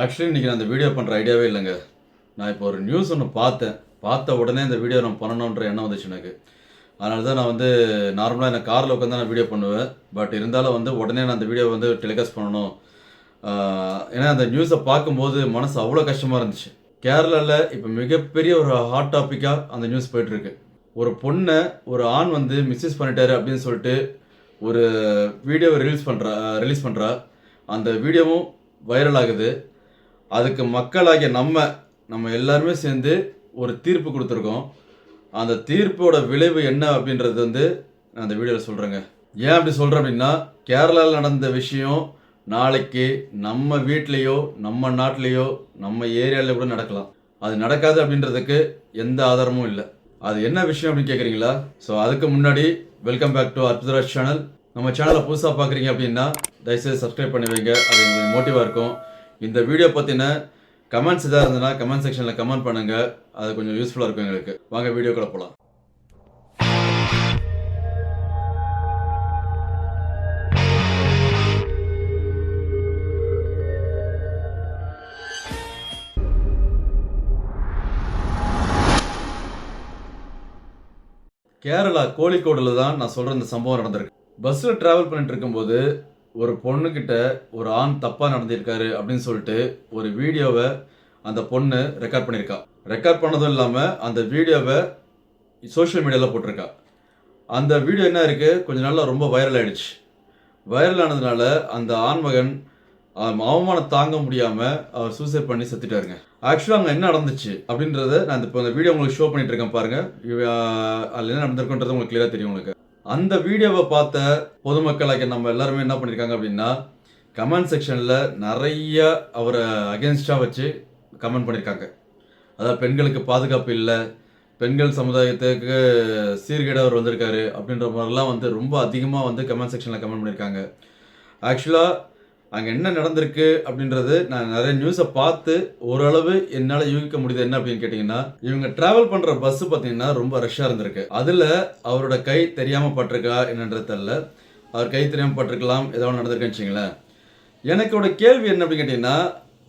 Actually இன்றைக்கி நான் இந்த வீடியோ பண்ணுற ஐடியாவே இல்லைங்க. நான் இப்போ ஒரு நியூஸ் ஒன்று பார்த்தேன். பார்த்த உடனே இந்த வீடியோ நம்ம பண்ணணுன்ற எண்ணம் வந்துச்சு எனக்கு. அதனால தான் நான் நார்மலாக எனக்கு காரில் உட்காந்து நான் வீடியோ பண்ணுவேன். பட் இருந்தாலும் உடனே நான் அந்த வீடியோ டெலிகாஸ்ட் பண்ணணும். ஏன்னா அந்த நியூஸை பார்க்கும்போது மனசு அவ்வளோ கஷ்டமாக இருந்துச்சு. கேரளாவில் இப்போ மிகப்பெரிய ஒரு ஹாட் டாப்பிக்காக அந்த நியூஸ் போயிட்டுருக்கு. ஒரு பொண்ணை ஒரு ஆண் மிஸ்யூஸ் பண்ணிட்டாரு அப்படின்னு சொல்லிட்டு ஒரு வீடியோவை ரிலீஸ் பண்ணுறா. அந்த வீடியோவும் வைரல் ஆகுது. அதுக்கு மக்களாகிய நம்ம எல்லாருமே சேர்ந்து ஒரு தீர்ப்பு கொடுத்துருக்கோம். அந்த தீர்ப்போட விளைவு என்ன அப்படின்றது நான் அந்த வீடியோவில் சொல்கிறேங்க. ஏன் அப்படி சொல்கிறேன் அப்படின்னா, கேரளாவில் நடந்த விஷயம் நாளைக்கு நம்ம வீட்லேயோ நம்ம நாட்டிலேயோ நம்ம ஏரியாவில் கூட நடக்கலாம். அது நடக்காது அப்படின்றதுக்கு எந்த ஆதாரமும் இல்லை. அது என்ன விஷயம் அப்படின்னு கேட்குறீங்களா? ஸோ அதுக்கு முன்னாடி welcome back to Arputharaj channel. நம்ம சேனலை புதுசாக பார்க்குறீங்க அப்படின்னா தயவுசெய்து சப்ஸ்கிரைப் பண்ணி வைங்க. அது எங்களுக்கு மோட்டிவாக இருக்கும். இந்த வீடியோ பற்றின கமெண்ட்ஸ் எதாவது இருந்ததுன்னா கமெண்ட் செக்ஷனில் கமெண்ட் பண்ணுங்கள். அது கொஞ்சம் யூஸ்ஃபுல்லாக இருக்கும் எங்களுக்கு. வாங்க வீடியோக்குள்ள போகலாம். கேரளா கோழிக்கோடில் தான் நான் சொல்கிற இந்த சம்பவம் நடந்திருக்கு. பஸ்ஸில் ட்ராவல் பண்ணிட்டு இருக்கும்போது ஒரு பொண்ணுக்கிட்ட ஒரு ஆண் தப்பாக நடந்திருக்காரு அப்படின்னு சொல்லிட்டு ஒரு வீடியோவை அந்த பொண்ணு ரெக்கார்ட் பண்ணியிருக்கா. ரெக்கார்ட் பண்ணதும் இல்லாமல் அந்த வீடியோவை சோஷியல் மீடியாவில் போட்டிருக்கா. அந்த வீடியோ என்ன இருக்குது, கொஞ்ச நாளில் ரொம்ப வைரல் ஆகிடுச்சு. வைரல் ஆனதுனால அந்த ஆண்மகன் அவமானம் தாங்க முடியாமல் அவர் சூசைட் பண்ணி செத்துட்டாருங்க. ஆக்சுவலாக அங்கே என்ன நடந்துச்சு அப்படின்றத நான் இப்போ இந்த வீடியோ உங்களுக்கு ஷோ பண்ணிட்டு இருக்கேன் பாருங்கள். அதில் என்ன நடந்திருக்குன்றது உங்களுக்கு கிளியராக தெரியும். உங்களுக்கு அந்த வீடியோவை பார்த்த பொதுமக்களாக நம்ம எல்லாருமே என்ன பண்ணியிருக்காங்க அப்படின்னா, கமெண்ட் செக்ஷனில் நிறைய அவரை அகேன்ஸ்டாக வச்சு கமெண்ட் பண்ணியிருக்காங்க. அதாவது பெண்களுக்கு பாதுகாப்பு இல்லை, பெண்கள் சமுதாயத்துக்கு சீர்கேடு அவர் வந்திருக்காரு அப்படின்ற மாதிரிலாம் ரொம்ப அதிகமாக கமெண்ட் செக்ஷனில் கமெண்ட் பண்ணியிருக்காங்க. ஆக்சுவலாக அங்கே என்ன நடந்திருக்கு அப்படின்றது நான் நிறைய நியூஸை பார்த்து ஓரளவு என்னால் யூகிக்க முடியுது. என்ன அப்படின்னு கேட்டிங்கன்னா, இவங்க ட்ராவல் பண்ணுற பஸ்ஸு பார்த்தீங்கன்னா ரொம்ப ரஷ்ஷாக இருந்திருக்கு. அதில் அவரோட கை தெரியாமல் பட்டிருக்கா என்னன்றது தெரியல. அவர் கை தெரியாமல் பட்டிருக்கலாம், ஏதாவது நடந்திருக்குன்னு வச்சிங்களேன். எனக்கோட கேள்வி என்ன அப்படின்னு கேட்டிங்கன்னா,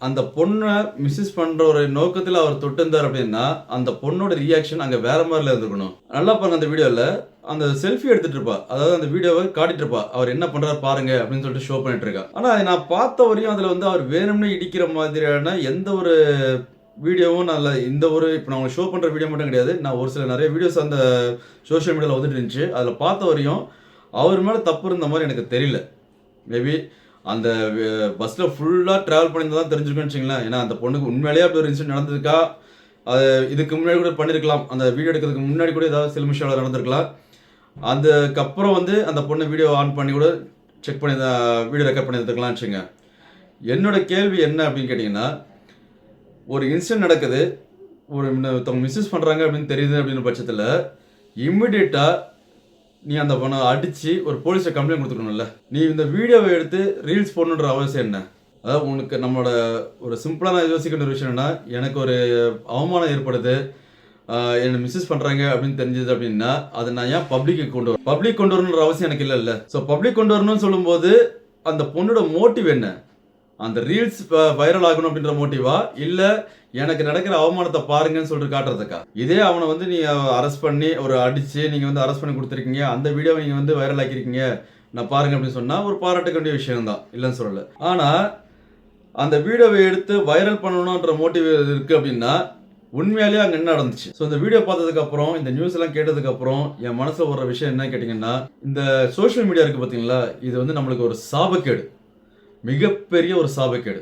அந்த பொண்ணை மிஸ்யூஸ் பண்ணுற ஒரு நோக்கத்தில் அவர் தொட்டிருந்தார் அப்படின்னா அந்த பொண்ணோட ரியாக்ஷன் அங்கே வேற மாதிரில இருந்திருக்கணும். நல்லா பாருங்க, அந்த வீடியோவில் அந்த செல்ஃபி எடுத்துட்டு இருப்பா. அதாவது அந்த வீடியோவை காட்டிட்டு இருப்பா, அவர் என்ன பண்ணுறாரு பாருங்க அப்படின்னு சொல்லிட்டு ஷோ பண்ணிட்டு இருக்கா. ஆனால் அதை நான் பார்த்த வரையும் அதில் அவர் வேணும்னு இடிக்கிற மாதிரியான எந்த ஒரு வீடியோவும் நான் இந்த ஒரு இப்போ நான் உங்களுக்கு ஷோ பண்ணுற வீடியோ மட்டும் கிடையாது, நான் ஒரு சில நிறைய வீடியோஸ் அந்த சோஷியல் மீடியாவில் இருந்துச்சு. அதில் பார்த்த வரையும் அவர் மேலே தப்பு இருந்த மாதிரி எனக்கு தெரியல. மேபி அந்த பஸ்ஸில் ஃபுல்லாக ட்ராவல் பண்ணியிருந்தா தான் தெரிஞ்சிருக்குன்னு வச்சிங்களேன். ஏன்னா அந்த பொண்ணுக்கு உண்மையிலேயே அப்படி ஒரு இன்சிடென்ட் நடந்திருக்கா, அது இதுக்கு முன்னாடி கூட பண்ணியிருக்கலாம். அந்த வீடியோ எடுக்கிறதுக்கு முன்னாடி கூட ஏதாவது சிலுமிஷாவில் நடந்திருக்கலாம். அதுக்கப்புறம் அந்த பொண்ணு வீடியோ ஆன் பண்ணி கூட செக் பண்ணி வீடியோ ரெக்கார்ட் பண்ணி எடுத்துக்கலாம்னு வச்சுங்க. என்னோட கேள்வி என்ன அப்படின்னு கேட்டிங்கன்னா, ஒரு இன்சிடென்ட் நடக்குது, ஒருத்தவங்க மிஸ்யூஸ் பண்ணுறாங்க அப்படின்னு தெரியுது அப்படின்ற பட்சத்தில் இம்மிடியேட்டாக நீ அந்த பொண்ணை அடித்து ஒரு போலீஸில் கம்ப்ளைண்ட் கொடுத்துக்கணும்ல. நீ இந்த வீடியோவை எடுத்து ரீல்ஸ் போடணுன்ற அவசியம் என்ன? அதாவது உனக்கு நம்மளோட ஒரு சிம்பிளாக நான் யோசிக்கிற ஒரு விஷயம் என்னன்னா, எனக்கு ஒரு அவமானம் ஏற்படுது, என்னை மிஸ்யூஸ் பண்ணுறாங்க அப்படின்னு தெரிஞ்சது அப்படின்னா அதை நான் ஏன் பப்ளிக் கொண்டு வரணுன்ற அவசியம் எனக்கு இல்லைல்ல. ஸோ பப்ளிக் கொண்டு வரணும்னு சொல்லும்போது அந்த பொண்ணோட மோட்டிவ் என்ன? அந்த ரீல்ஸ் வைரல் ஆகணும் அப்படின்ற மோட்டிவா, இல்லை எனக்கு நடக்கிற அவமானத்தை பாருங்கன்னு சொல்லிட்டு காட்டுறதுக்கா? இதே அவனை நீ அரெஸ்ட் பண்ணி ஒரு அடிச்சு நீங்கள் அரெஸ்ட் பண்ணி கொடுத்துருக்கீங்க, அந்த வீடியோவை நீங்கள் வைரல் ஆக்கியிருக்கீங்க, நான் பாருங்க அப்படின்னு சொன்னால் ஒரு பாராட்ட வேண்டிய விஷயம் தான், இல்லைன்னு சொல்லலை. ஆனால் அந்த வீடியோவை எடுத்து வைரல் பண்ணணுன்ற மோட்டிவ் இருக்குது அப்படின்னா உண்மையாலேயே அங்கே என்ன நடந்துச்சு? ஸோ இந்த வீடியோ பார்த்ததுக்கப்புறம், இந்த நியூஸ் எல்லாம் கேட்டதுக்கப்புறம் என் மனசில் வர்ற விஷயம் என்ன கேட்டிங்கன்னா, இந்த சோஷியல் மீடியா இருக்குது பார்த்தீங்களா, இது நம்மளுக்கு ஒரு சாபக்கேடு, மிகப்பெரிய ஒரு சாபக்கேடு.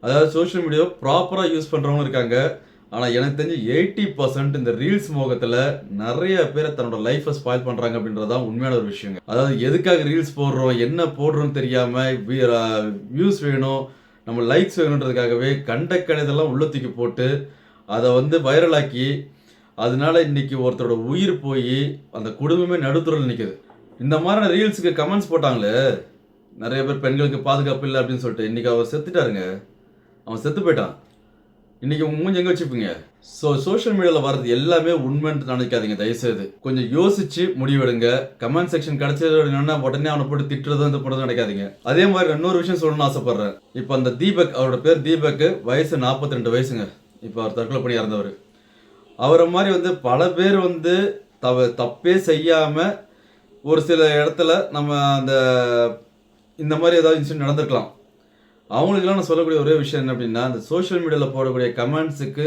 அதாவது சோஷியல் மீடியாவை ப்ராப்பராக யூஸ் பண்ணுறவங்க இருக்காங்க. ஆனால் எனக்கு தெரிஞ்சு 80% இந்த ரீல்ஸ் மோகத்தில் நிறைய பேரை தன்னோட லைஃப்பை ஸ்பாயில் பண்ணுறாங்க அப்படின்றதான் உண்மையான ஒரு விஷயங்க. அதாவது எதுக்காக ரீல்ஸ் போடுறோம், என்ன போடுறோன்னு தெரியாமல் வியூஸ் வேணும், நம்ம லைக்ஸ் வேணுன்றதுக்காகவே கண்டக்கணிதெல்லாம் உள்ள தூக்கி போட்டு அதை வைரலாக்கி அதனால இன்னைக்கு ஒருத்தரோட உயிர் போய் அந்த குடும்பமே நடுத்துறையில் நிற்குது. இந்த மாதிரியான ரீல்ஸுக்கு கமெண்ட்ஸ் போட்டாங்களே நிறைய பேர், பெண்களுக்கு பாதுகாப்பு இல்லை அப்படின்னு சொல்லிட்டு. இன்றைக்கி அவர் செத்துட்டாருங்க, அவன் செத்து போயிட்டான். இன்னைக்கு உங்க மூஞ்சி எங்க வச்சுப்பீங்க? சோஷியல் மீடியாவில் வர்றது எல்லாமே உண்மைன்னு நினைக்காதீங்க தயவுசெய்து. கொஞ்சம் யோசிச்சு முடிவெடுங்க. கமெண்ட் செக்ஷன் கிடைச்சது அப்படின்னா உடனே அவனை போட்டு திட்டுறதும் இது பண்ணுறதும் நினைக்காதீங்க. அதே மாதிரி இன்னொரு விஷயம் சொல்லணும்னு ஆசைப்படுறேன். இப்போ அந்த தீபக், அவரோட பேர் தீபக், வயசு 42 வயசுங்க. இப்போ அவர் தற்கொலை பண்ணி இறந்தவர். அவரை மாதிரி பல பேர் தப்பே செய்யாம ஒரு சில இடத்துல நம்ம இந்த மாதிரி ஏதாவது இன்சிடென்ட் நடந்திருக்கலாம். அவங்களுக்கெல்லாம் நான் சொல்லக்கூடிய ஒரே விஷயம் என்ன அப்படின்னா, அந்த சோஷியல் மீடியாவில் போடக்கூடிய கமெண்ட்ஸுக்கு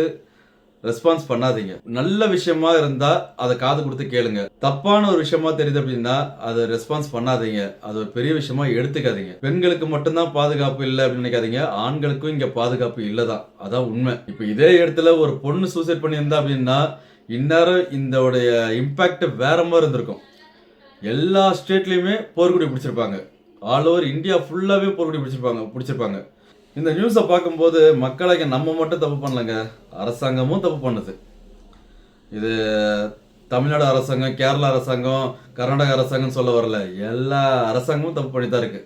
ரெஸ்பான்ஸ் பண்ணாதீங்க. நல்ல விஷயமா இருந்தா அதை காது கொடுத்து கேளுங்க. தப்பான ஒரு விஷயமா தெரியுது அப்படின்னா அதை ரெஸ்பான்ஸ் பண்ணாதீங்க. அது ஒரு பெரிய விஷயமா எடுத்துக்காதீங்க. பெண்களுக்கு மட்டும்தான் பாதுகாப்பு இல்லை அப்படின்னு நினைக்காதீங்க. ஆண்களுக்கும் இங்க பாதுகாப்பு இல்லதான். அதான் உண்மை. இப்ப இதே இடத்துல ஒரு பொண்ணு சூசைட் பண்ணியிருந்தா அப்படின்னா இந்நேரம் இதோடைய இம்பாக்ட் வேற மாதிரி இருந்திருக்கும். எல்லா ஸ்டேட்லயுமே போர்க்குடி பிடிச்சிருப்பாங்க. ஆல் ஓவர் இந்தியா ஃபுல்லாவே போர்க்குடி பிடிச்சிருப்பாங்க. இந்த நியூஸை பார்க்கும்போது மக்களாக நம்ம மட்டும் தப்பு பண்ணலங்க, அரசாங்கமும் தப்பு பண்ணுது. இது தமிழ்நாடு அரசாங்கம், கேரளா அரசாங்கம், கர்நாடக அரசாங்கம் சொல்ல வரல, எல்லா அரசாங்கமும் தப்பு பண்ணி தான் இருக்கு.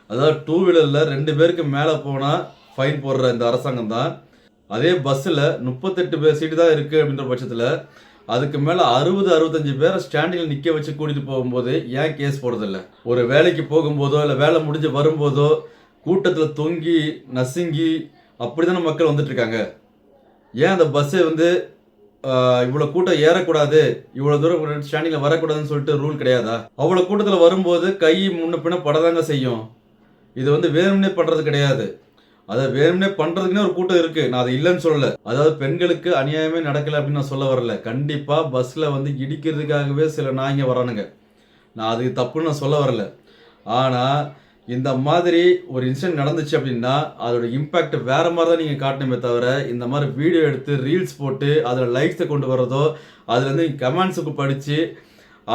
அதாவது 2 வீலரில் 2 பேருக்கு மேலே போனால் ஃபைன் போடுற இந்த அரசாங்கம் தான் அதே பஸ்ஸில் 38 சீட்டு தான் இருக்குது அப்படின்ற பட்சத்தில் அதுக்கு மேலே 60-65 பேரை ஸ்டாண்டிங்கில் நிற்க வச்சு கூட்டிகிட்டு போகும்போது ஏன் கேஸ் போடுறதில்ல? ஒரு வேலைக்கு போகும்போதோ இல்லை வேலை முடிஞ்சு வரும்போதோ கூட்டத்தில் தொங்கி நசுங்கி அப்படி தானே மக்கள் வந்துட்டு இருக்காங்க. ஏன் அந்த பஸ்ஸை இவ்வளோ கூட்டம் ஏறக்கூடாது, இவ்வளோ தூரம் ஸ்டாண்டிங்கில் வரக்கூடாதுன்னு சொல்லிட்டு ரூல் கிடையாதா? அவ்வளோ கூட்டத்தில் வரும்போது கை முன்ன பின்ன படதாங்க செய்யும். இது வேணும்னே பண்ணுறது கிடையாது. அதை வேணும்னே பண்ணுறதுக்குன்னே ஒரு கூட்டம் இருக்குது. நான் அதை இல்லைன்னு சொல்லலை. அதாவது பெண்களுக்கு அநியாயமே நடக்கலை அப்படின்னு நான் சொல்ல வரல. கண்டிப்பாக பஸ்ஸில் இடிக்கிறதுக்காகவே சில நாய்ங்க வரானுங்க. நான் அது தப்புன்னு நான் சொல்ல வரல. ஆனால் இந்த மாதிரி ஒரு இன்சிடென்ட் நடந்துச்சு அப்படின்னா அதோட இம்பேக்ட் வேற மாதிரி தான் நீங்கள் காட்டணுமே தவிர இந்த மாதிரி வீடியோ எடுத்து ரீல்ஸ் போட்டு அதில் லைக்ஸை கொண்டு வர்றதோ அதில் கமெண்ட்ஸுக்கு படித்து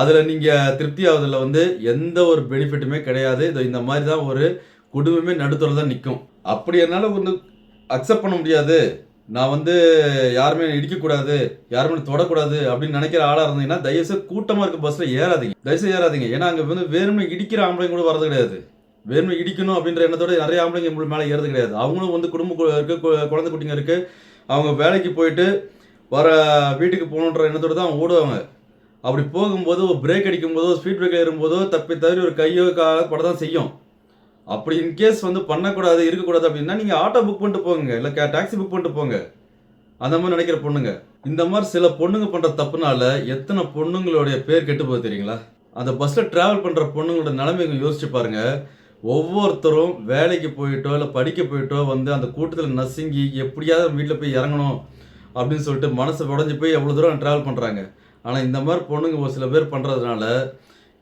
அதில் நீங்கள் திருப்தி ஆகுதில் எந்த ஒரு பெனிஃபிட்டுமே கிடையாது. இந்த மாதிரி தான் ஒரு குடும்பமே நடுத்தர தான் நிற்கும். அப்படி என்னால் அக்செப்ட் பண்ண முடியாது. நான் யாருமே இடிக்கக்கூடாது, யாருமே தொடக்கூடாது அப்படின்னு நினைக்கிற ஆளாக இருந்தீங்கன்னா தயவுசெய்து கூட்டமாக இருக்க பஸ்ஸில் ஏறாதீங்க. ஏன்னா அங்கே வேணும்னு இடிக்கிற ஆம்பளைங்க கூட வரது கிடையாது. வேணும்னு இடிக்கணும் அப்படின்ற எண்ணத்தோட நிறைய ஆம்பளைங்க மேலே ஏறது கிடையாது. அவங்களும் குடும்பம் இருக்குது, குழந்தை குட்டிங்க இருக்குது. அவங்க வேலைக்கு போயிட்டு வர வீட்டுக்கு போகணுன்ற எண்ணத்தோடு தான் அவங்க ஓடுவாங்க. அப்படி போகும்போது ஒரு பிரேக் அடிக்கும்போதோ ஸ்பீட் பிரேக் ஏறும்போதோ தப்பி தவறி ஒரு கையோ காலோ பட தான் செய்யும். அப்படி இன்கேஸ் பண்ணக்கூடாது இருக்கக்கூடாது அப்படின்னா நீங்கள் ஆட்டோ புக் பண்ணிட்டு போங்க, இல்லை டாக்ஸி புக் பண்ணிட்டு போங்க. அந்த மாதிரி நினைக்கிற பொண்ணுங்க, இந்த மாதிரி சில பொண்ணுங்க பண்ணுற தப்புனால எத்தனை பொண்ணுங்களுடைய பேர் கெட்டு போகுது தெரியுங்களா? அந்த பஸ்ஸில் ட்ராவல் பண்ணுற பொண்ணுங்களோட நிலைமையை யோசிச்சு பாருங்கள். ஒவ்வொருத்தரும் வேலைக்கு போயிட்டோ இல்லை படிக்க போயிட்டோ அந்த கூட்டத்தில் நசுங்கி எப்படியாவது வீட்டில் போய் இறங்கணும் அப்படின்னு சொல்லிட்டு மனசு உடஞ்சி போய் எவ்வளோ தூரம் ட்ராவல் பண்ணுறாங்க. ஆனால் இந்த மாதிரி பொண்ணுங்க ஒரு சில பேர் பண்ணுறதுனால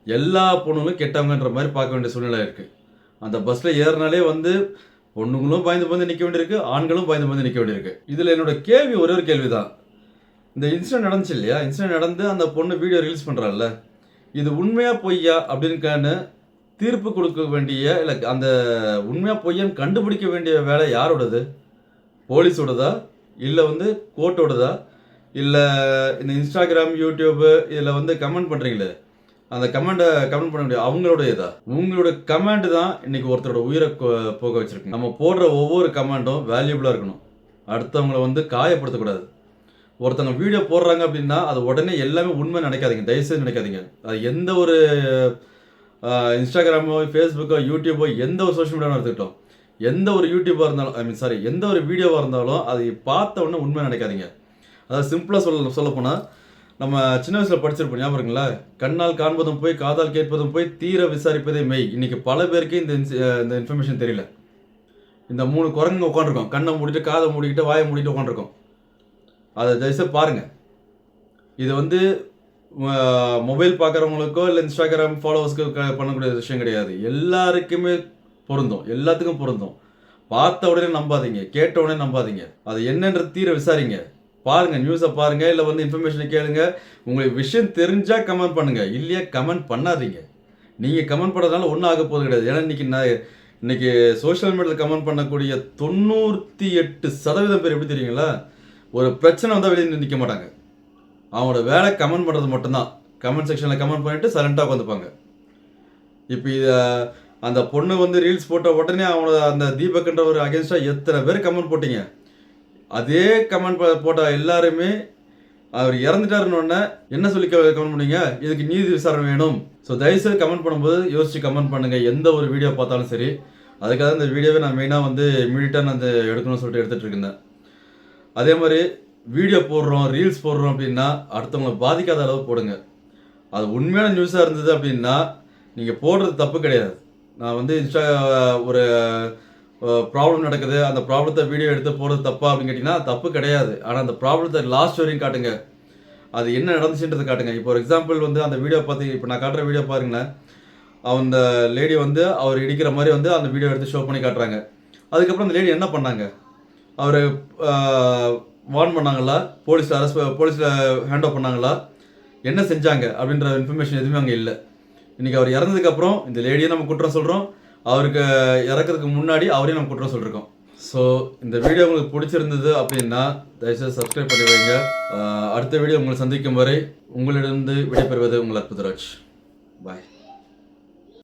எல்லா பொண்ணுங்களும் கெட்டவங்கன்ற மாதிரி பார்க்க வேண்டிய சூழ்நிலை இருக்குது. அந்த பஸ்ஸில் ஏறினாலே பொண்ணுங்களும் பயந்து நிற்க வேண்டியிருக்கு, ஆண்களும் பயந்து நிற்க வேண்டியிருக்கு. இதில் என்னோட கேள்வி ஒரே ஒரு கேள்வி தான். இந்த இன்சிடென்ட் நடந்துச்சு இல்லையா? இன்சிடென்ட் நடந்து அந்த பொண்ணு வீடியோ ரிலீஸ் பண்ணுறாள்ல, இது உண்மையா பொய்யா அப்படின்னு தீர்ப்பு கொடுக்க வேண்டிய இல்லை அந்த உண்மையா பொய்யான்னு கண்டுபிடிக்க வேண்டிய வேலை யாரோடது? போலீஸோடதா, இல்லை கோர்ட்டோடதா, இல்லை இந்த இன்ஸ்டாகிராம் யூடியூப்பு இதில் கமெண்ட் பண்ணுறீங்களே அந்த கமெண்ட் பண்ண முடியாது அவங்களோடையதா? உங்களோட கமெண்ட் தான் இன்னைக்கு ஒருத்தரோட உயிரை போக வச்சிருக்கு. நம்ம போடுற ஒவ்வொரு கமெண்ட்டும் வேல்யூபிளாக இருக்கணும். அடுத்தவங்களை காயப்படுத்தக்கூடாது. ஒருத்தவங்க வீடியோ போடுறாங்க அப்படின்னா அது உடனே எல்லாமே உண்மை நினைக்காதீங்க, தயவுசெய்து நினைக்காதீங்க. அது எந்த ஒரு இன்ஸ்டாகிராமோ ஃபேஸ்புக்கோ யூடியூபோ எந்த ஒரு சோஷியல் மீடியாவும் எடுத்துக்கிட்டோம், எந்த ஒரு யூடியூபாக இருந்தாலும் எந்த ஒரு வீடியோவாக இருந்தாலும் அதை பார்த்த உடனே உண்மை நினைக்காதீங்க. அதாவது சிம்பிளாக சொல்லப்போனால் நம்ம சின்ன வயசில் படிச்சிருப்போம், ஞாபகம் இருக்குங்களா? கண்ணால் காண்பதும் போய் காதால் கேட்பதும் போய் தீர விசாரிப்பதே மெய். இன்னைக்கு பல பேருக்கு இந்த இன்ஃபர்மேஷன் தெரியல. இந்த 3 குரங்குங்க உட்காந்துருக்கோம், கண்ணை மூடிட்டு காதை மூடிக்கிட்டு வாயை மூடிட்டு உட்காந்துருக்கோம். அதை தயவுசெய்து பாருங்கள். இது மொபைல் பார்க்குறவங்களுக்கோ இல்லை இன்ஸ்டாகிராம் ஃபாலோவர்ஸ்க்கோ பண்ணக்கூடிய விஷயம் கிடையாது. எல்லாருக்குமே பொருந்தும், எல்லாத்துக்கும் பொருந்தும். பார்த்த உடனே நம்பாதீங்க, கேட்ட உடனே நம்பாதீங்க. அது என்னன்ற தீர விசாரிங்க, பாருங்க, நியூஸை பாருங்க, இல்லை இன்ஃபர்மேஷனை கேளுங்க. உங்களுக்கு விஷயம் தெரிஞ்சா கமெண்ட் பண்ணுங்க, இல்லையா கமெண்ட் பண்ணாதீங்க. நீங்கள் கமெண்ட் பண்ணுறதுனால ஒன்றும் ஆக போகிறது கிடையாது. ஏன்னா இன்னைக்கு சோஷியல் மீடியாவில் கமெண்ட் பண்ணக்கூடிய 98% பேர் எப்படி தெரியுங்களா? ஒரு பிரச்சனை வந்தால் வெளியே நிற்க மாட்டாங்க. அவங்களோட வேலை கமெண்ட் பண்ணுறது மட்டும்தான். கமெண்ட் செக்ஷனில் கமெண்ட் பண்ணிட்டு சைலண்டாக உட்காந்துப்பாங்க. இப்போ அந்த பொண்ணு ரீல்ஸ் போட்ட உடனே அவனோட அந்த தீபக்ன்ற ஒரு அகேன்ஸ்டாக எத்தனை பேர் கமெண்ட் போட்டீங்க? அதே கமெண்ட் போட்ட எல்லாருமே அவர் இறந்துட்டாருன்னு என்ன சொல்லி கமெண்ட் பண்ணீங்க, இதுக்கு நீதி விசாரணை வேணும். ஸோ தயவுசெய்து கமெண்ட் பண்ணும்போது யோசிச்சு கமெண்ட் பண்ணுங்கள். எந்த ஒரு வீடியோ பார்த்தாலும் சரி. அதுக்காக இந்த வீடியோவை நான் மெயினாக வந்து இமீடியட்டாக நான் எடுக்கணும்னு சொல்லிட்டு எடுத்துகிட்டு இருக்கேன். அதே மாதிரி வீடியோ போடுறோம், ரீல்ஸ் போடுறோம் அப்படின்னா அடுத்தவங்களை பாதிக்காத அளவு போடுங்க. அது உண்மையான நியூஸாக இருந்தது அப்படின்னா நீங்கள் போடுறது தப்பு கிடையாது. நான் வந்து ஒரு ப்ராப்ளம் நடக்குது, அந்த ப்ராப்ளத்தை வீடியோ எடுத்து போடுறது தப்பா அப்படின்னு கேட்டிங்கன்னா தப்பு கிடையாது. ஆனால் அந்த ப்ராப்ளத்தை லாஸ்ட் வரையும் காட்டுங்க. அது என்ன நடந்துச்சுன்றது காட்டுங்க. இப்போ ஒரு எக்ஸாம்பிள் வந்து அந்த வீடியோ பார்த்து, இப்போ நான் காட்டுற வீடியோ பாருங்களேன். அந்த லேடி வந்து அவர் இடிக்கிற மாதிரி வந்து அந்த வீடியோ எடுத்து ஷோ பண்ணி காட்டுறாங்க. அதுக்கப்புறம் அந்த லேடி என்ன பண்ணாங்க, அவர் வார்ன் பண்ணாங்களா, போலீஸில் ஹேண்ட் ஓவர் பண்ணாங்களா, என்ன செஞ்சாங்க அப்படின்ற இன்ஃபர்மேஷன் எதுவுமே அங்கே இல்லை. இன்றைக்கி அவர் இறந்ததுக்கப்புறம் இந்த லேடியை நம்ம குற்றம் சொல்கிறோம், அவருக்கு இறக்கிறதுக்கு முன்னாடி அவரையும் நம்ம குற்றம் சொல்லியிருக்கோம். ஸோ இந்த வீடியோ உங்களுக்கு பிடிச்சிருந்தது அப்படின்னா தயவுசெய்து சப்ஸ்கிரைப் பண்ணி வைங்க. அடுத்த வீடியோ உங்களை சந்திக்கும் வரை உங்களிடமிருந்து விடைபெறுவது உங்கள் அற்புதராஜ். பாய்.